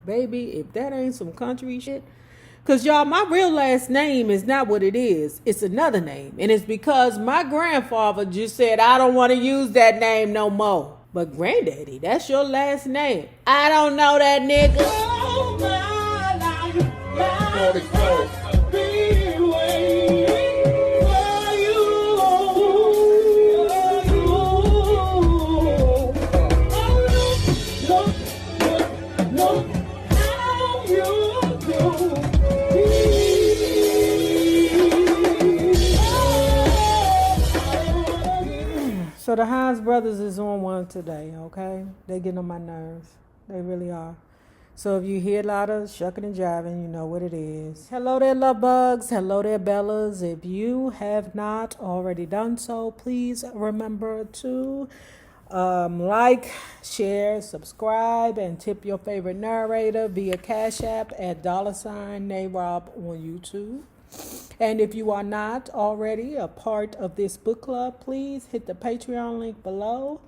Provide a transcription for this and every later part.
Baby, if that ain't some country shit. Because, y'all, my real last name is not what it is. It's another name. And it's because my grandfather just said, I don't want to use that name no more. But granddaddy, that's your last name. I don't know that nigga. Oh, my life, So the Hines brothers is on one today, okay? They getting on my nerves. They really are. So if you hear a lot of shucking and jiving, you know what it is. Hello there, love bugs. Hello there, Bellas. If you have not already done so, please remember to like, share, subscribe, and tip your favorite narrator via Cash App at $NAROB on YouTube. And if you are not already a part of this book club, please hit the Patreon link below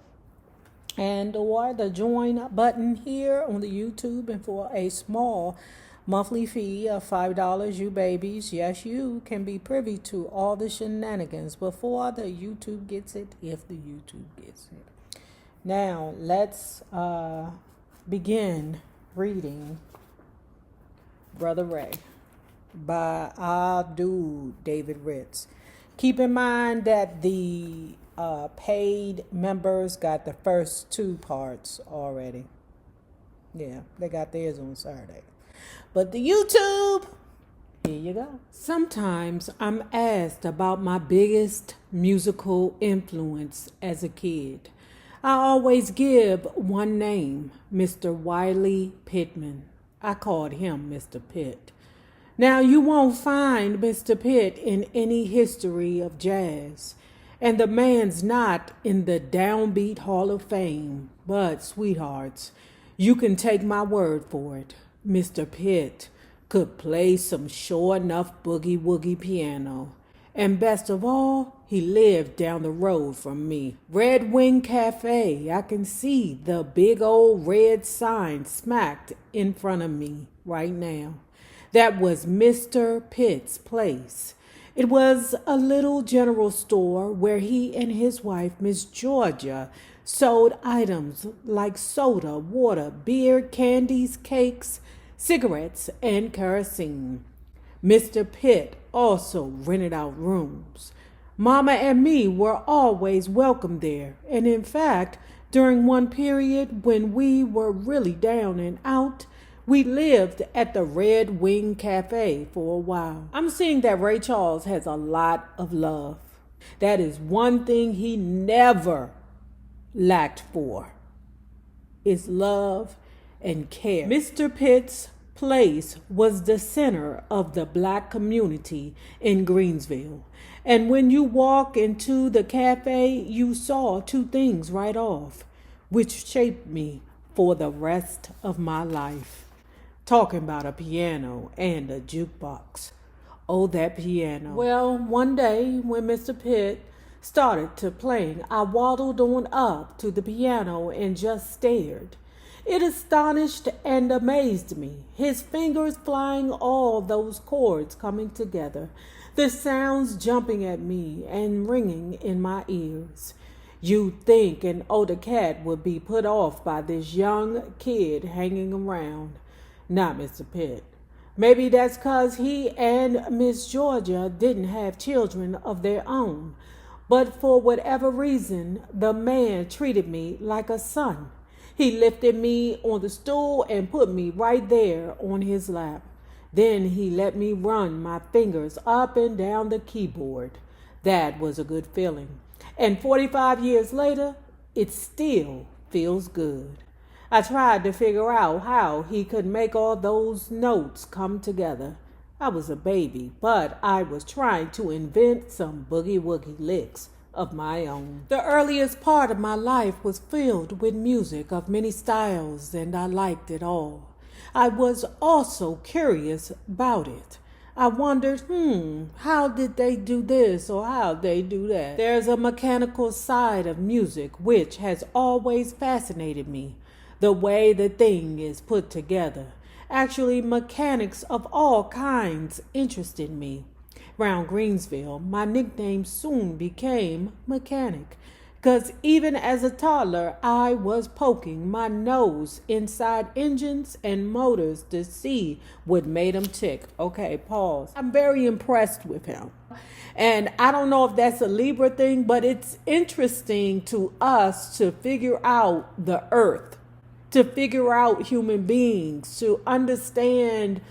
and or the join button here on the YouTube. And for a small monthly fee of $5, you babies, yes, you can be privy to all the shenanigans before the YouTube gets it, if the YouTube gets it. Now, let's begin reading Brother Ray by our dude, David Ritz. Keep in mind that the paid members got the first 2 parts already. Yeah, they got theirs on Saturday. But the YouTube, here you go. Sometimes I'm asked about my biggest musical influence as a kid. I always give one name, Mr. Wiley Pittman. I called him Mr. Pitt. Now, you won't find Mr. Pitt in any history of jazz, and the man's not in the Downbeat Hall of Fame, but, sweethearts, you can take my word for it. Mr. Pitt could play some sure enough boogie-woogie piano, and best of all, he lived down the road from me. Redwing Cafe, I can see the big old red sign smacked in front of me right now. That was Mr. Pitt's place. It was a little general store where he and his wife, Miss Georgia, sold items like soda, water, beer, candies, cakes, cigarettes, and kerosene. Mr. Pitt also rented out rooms. Mama and me were always welcome there, and in fact, during one period when we were really down and out, we lived at the Redwing Cafe for a while. I'm seeing that Ray Charles has a lot of love. That is one thing he never lacked for, is love and care. Mr. Pitt's place was the center of the black community in Greensville. And when you walk into the cafe, you saw 2 things right off, which shaped me for the rest of my life. Talking about a piano and a jukebox. Oh, that piano. Well, one day when Mr. Pitt started to playing, I waddled on up to the piano and just stared. It astonished and amazed me, his fingers flying all those chords coming together, the sounds jumping at me and ringing in my ears. You'd think an older cat would be put off by this young kid hanging around. Not Mr. Pitt. Maybe that's 'cause he and Miss Georgia didn't have children of their own. But for whatever reason, the man treated me like a son. He lifted me on the stool and put me right there on his lap. Then he let me run my fingers up and down the keyboard. That was a good feeling. And 45 years later, it still feels good. I tried to figure out how he could make all those notes come together. I was a baby, but I was trying to invent some boogie-woogie licks of my own. The earliest part of my life was filled with music of many styles, and I liked it all. I was also curious about it. I wondered, how did they do this or how they do that? There's a mechanical side of music which has always fascinated me. The way the thing is put together. Actually, mechanics of all kinds interested me. Round Greensville, my nickname soon became Mechanic. Because even as a toddler, I was poking my nose inside engines and motors to see what made them tick. Okay, pause. I'm very impressed with him. And I don't know if that's a Libra thing, but it's interesting to us to figure out the earth, to figure out human beings, to understand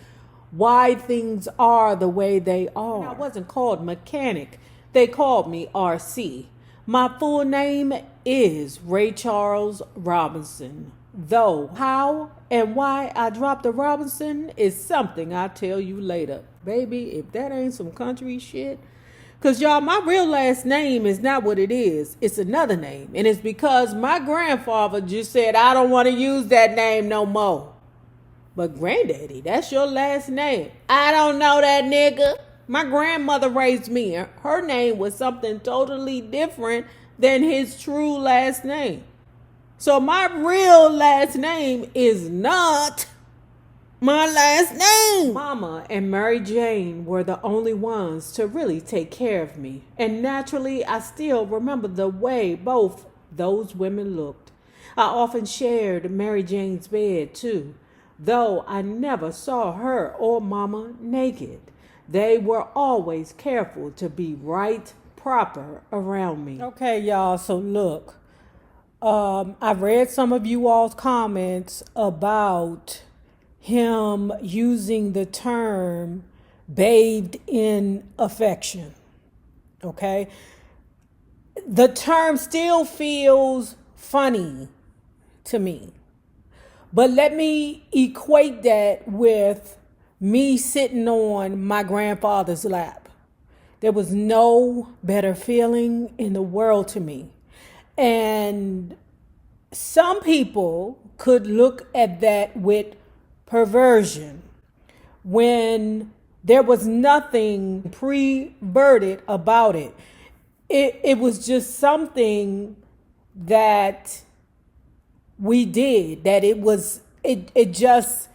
why things are the way they are. And I wasn't called Mechanic. They called me RC. My full name is Ray Charles Robinson. Though how and why I dropped the Robinson is something I'll tell you later. Baby, if that ain't some country shit. Because y'all, my real last name is not what it is. It's another name. And it's because my grandfather just said, I don't want to use that name no more. But granddaddy, that's your last name. I don't know that nigga. My grandmother raised me. Her name was something totally different than his true last name. So my real last name is not my last name. Mama and Mary Jane were the only ones to really take care of me. And naturally, I still remember the way both those women looked. I often shared Mary Jane's bed too, though I never saw her or Mama naked. They were always careful to be right, proper around me. Okay, y'all, so look. I read some of you all's comments about him using the term bathed in affection. Okay? The term still feels funny to me. But let me equate that with me sitting on my grandfather's lap. There was no better feeling in the world to me. And some people could look at that with perversion when there was nothing perverted about it. It was just something that we did, that it just,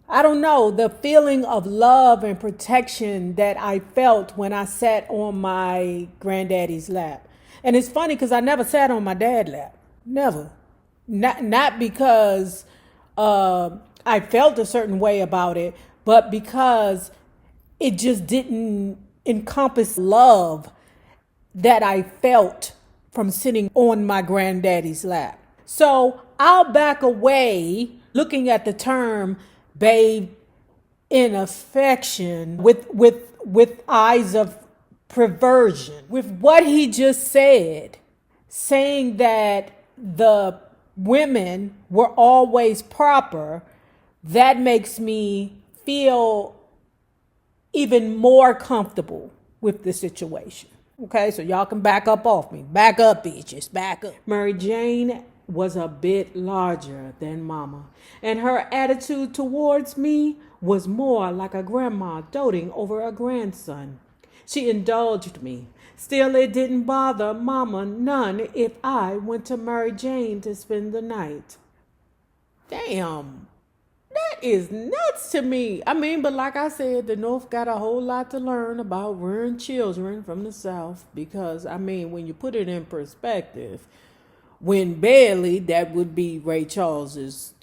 I don't know, the feeling of love and protection that I felt when I sat on my granddaddy's lap. And it's funny because I never sat on my dad's lap. Never. Not because I felt a certain way about it, but because it just didn't encompass love that I felt from sitting on my granddaddy's lap. So I'll back away looking at the term bathed in affection with eyes of perversion. With what he just said, saying that the women were always proper, that makes me feel even more comfortable with the situation. Okay, so y'all can back up off me. Back up, bitches, back up. Mary Jane was a bit larger than Mama, and her attitude towards me was more like a grandma doting over a grandson. She indulged me. Still, it didn't bother Mama none if I went to Mary Jane to spend the night. Damn, that is nuts to me. I mean, but like I said, the North got a whole lot to learn about rearing children from the South, because, I mean, when you put it in perspective, when Bailey, that would be Ray Charles's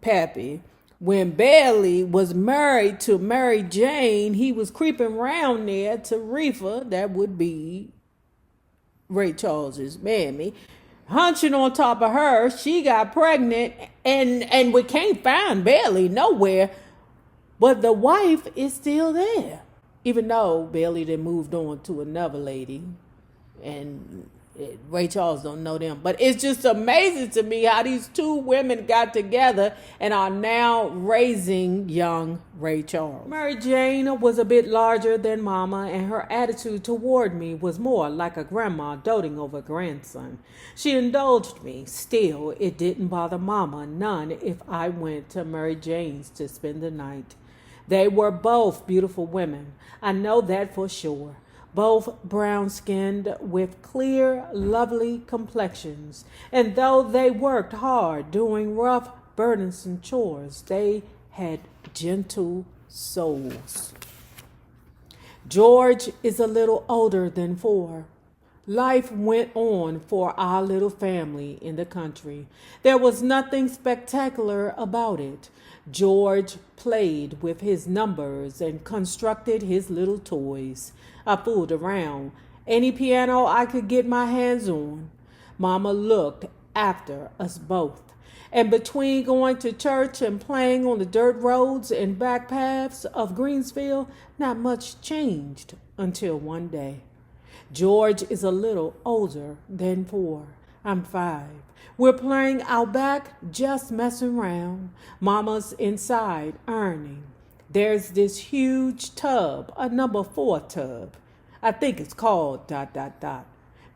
pappy, when Bailey was married to Mary Jane, he was creeping around there to Reefa, that would be Ray Charles's mammy, hunching on top of her. She got pregnant, and we can't find Bailey nowhere, but the wife is still there, even though Bailey then moved on to another lady, and Ray Charles don't know them. But it's just amazing to me how these two women got together and are now raising young Ray Charles. Mary Jane was a bit larger than Mama, and her attitude toward me was more like a grandma doting over a grandson. She indulged me. Still, it didn't bother Mama none if I went to Mary Jane's to spend the night. They were both beautiful women. I know that for sure. Both brown-skinned with clear, lovely complexions. And though they worked hard doing rough burdensome chores. They had gentle souls. George is a little older than 4. Life went on for our little family in the country. There was nothing spectacular about it. George played with his numbers and constructed his little toys. I fooled around. Any piano I could get my hands on. Mama looked after us both. And between going to church and playing on the dirt roads and back paths of Greensville, not much changed until one day. George is a little older than 4. I'm 5. We're playing out back, just messing around. Mama's inside ironing. There's this huge tub, a number 4 tub. I think it's called ...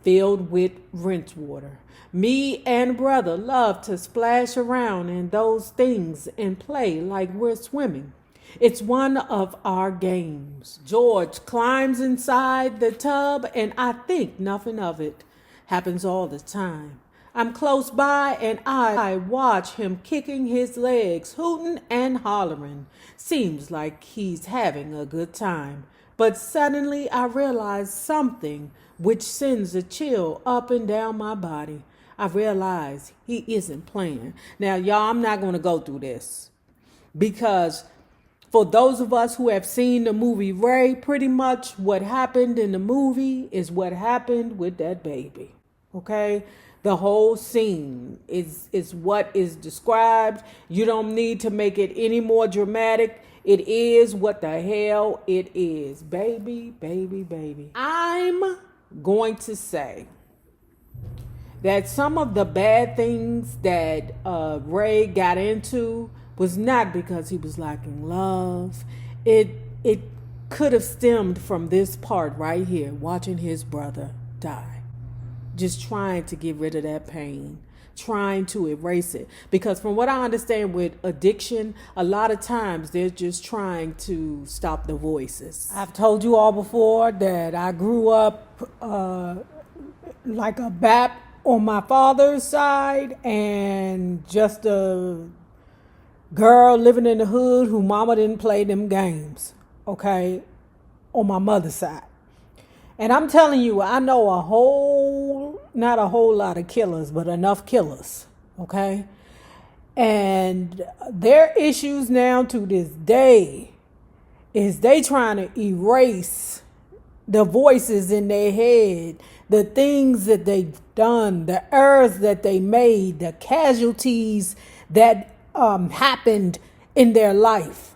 filled with rinse water. Me and brother love to splash around in those things and play like we're swimming. It's one of our games. George climbs inside the tub and I think nothing of it. Happens all the time. I'm close by and I watch him kicking his legs, hooting and hollering. Seems like he's having a good time. But suddenly I realize something which sends a chill up and down my body. I realize he isn't playing. Now, y'all, I'm not going to go through this because for those of us who have seen the movie Ray, pretty much what happened in the movie is what happened with that baby. Okay? The whole scene is what is described. You don't need to make it any more dramatic. It is what the hell it is. Baby, baby, baby. I'm going to say that some of the bad things that Ray got into was not because he was lacking love. It could have stemmed from this part right here, watching his brother die. Just trying to get rid of that pain, trying to erase it. Because from what I understand with addiction, a lot of times they're just trying to stop the voices. I've told you all before that I grew up like a BAP on my father's side and just a girl living in the hood who mama didn't play them games, okay, on my mother's side. And I'm telling you, I know not a whole lot of killers, but enough killers, okay? And their issues now to this day is they trying to erase the voices in their head, the things that they've done, the errors that they made, the casualties that happened in their life,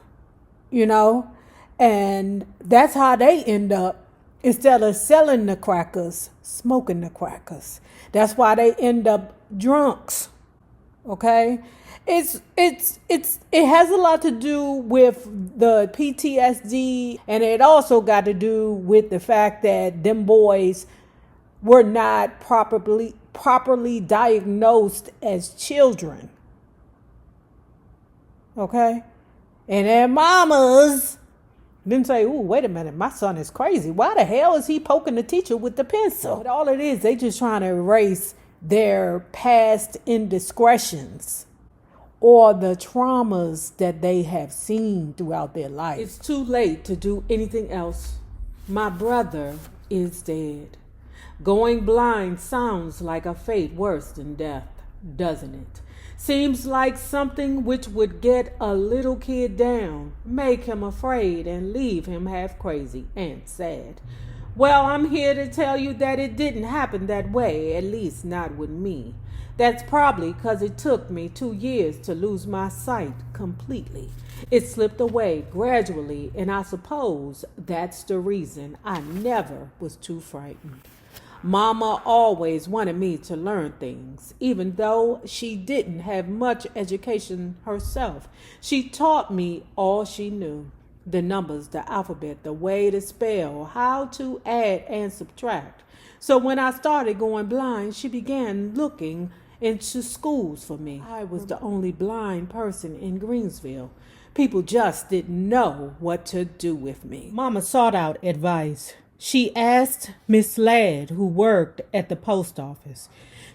you know? And that's how they end up. Instead of selling the crackers, smoking the crackers. That's why they end up drunks. Okay? It has a lot to do with the PTSD, and it also got to do with the fact that them boys were not properly diagnosed as children. Okay? And their mamas then say, ooh, wait a minute, my son is crazy. Why the hell is he poking the teacher with the pencil? But all it is, they just trying to erase their past indiscretions or the traumas that they have seen throughout their life. It's too late to do anything else. My brother is dead. Going blind sounds like a fate worse than death, doesn't it? Seems like something which would get a little kid down, make him afraid, and leave him half crazy and sad. Well, I'm here to tell you that it didn't happen that way, at least not with me. That's probably because it took me 2 years to lose my sight completely. It slipped away gradually, and I suppose that's the reason I never was too frightened. Mama always wanted me to learn things, even though she didn't have much education herself. She taught me all she knew. The numbers, the alphabet, the way to spell, how to add and subtract. So when I started going blind, she began looking into schools for me. I was the only blind person in Greensville. People just didn't know what to do with me. Mama sought out advice. She asked Miss Ladd, who worked at the post office.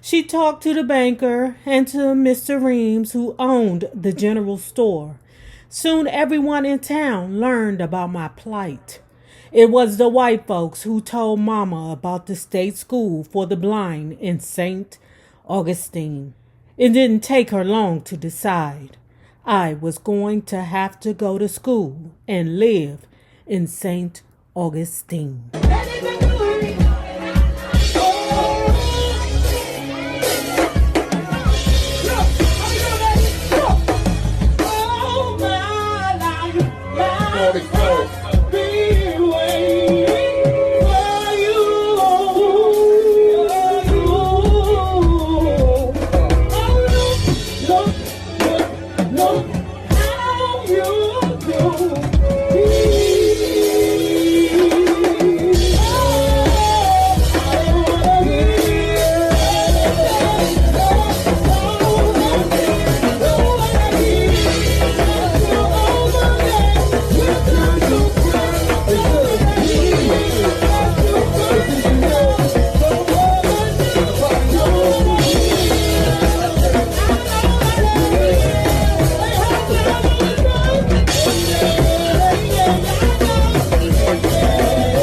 She talked to the banker and to Mr. Reams, who owned the general store. Soon everyone in town learned about my plight. It was the white folks who told Mama about the state school for the blind in St. Augustine. It didn't take her long to decide. I was going to have to go to school and live in St. Augustine.